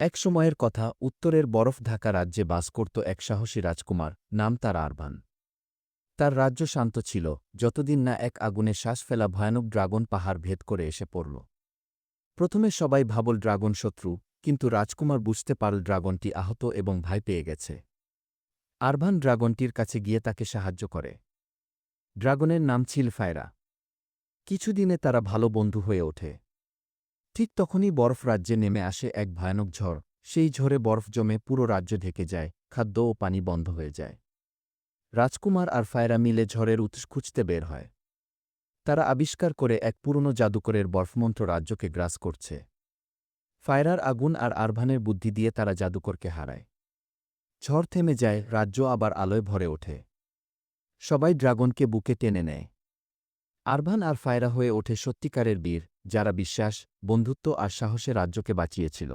এক সময়ের কথা, উত্তরের বরফ ঢাকা রাজ্যে বাস করত এক সাহসী রাজকুমার, নাম তার আরভান। তার রাজ্য শান্ত ছিল, যতদিন না এক আগুনে শ্বাস ফেলা ভয়ানক ড্রাগন পাহাড় ভেদ করে এসে পড়ল। প্রথমে সবাই ভাবল ড্রাগন শত্রু, কিন্তু রাজকুমার বুঝতে পারল ড্রাগনটি আহত এবং ভয় পেয়ে গেছে। আরভান ড্রাগনটির কাছে গিয়ে তাকে সাহায্য করে। ড্রাগনের নাম ছিল ফায়রা। কিছুদিনে তারা ভালো বন্ধু হয়ে ওঠে। ঠিক তখনই বরফ রাজ্যে নেমে আসে এক ভয়ানক ঝড়। সেই ঝড়ে বরফ জমে পুরো রাজ্য ঢেকে যায়, খাদ্য ও পানি বন্ধ হয়ে যায়। রাজকুমার আর ফায়রা মিলে ঝড়ের উৎস খুঁজতে বের হয়। তারা আবিষ্কার করে এক পুরনো জাদুকরের বরফমন্ত্র রাজ্যকে গ্রাস করছে। ফায়রার আগুন আর আরভানের বুদ্ধি দিয়ে তারা জাদুকরকে হারায়। ঝড় থেমে যায়, রাজ্য আবার আলোয় ভরে ওঠে। সবাই ড্রাগনকে বুকে টেনে নেয়। আরভান আর ফায়রা হয়ে ওঠে সত্যিকারের বীর, যারা বিশ্বাস, বন্ধুত্ব আর সাহসে রাজ্যকে বাঁচিয়েছিল।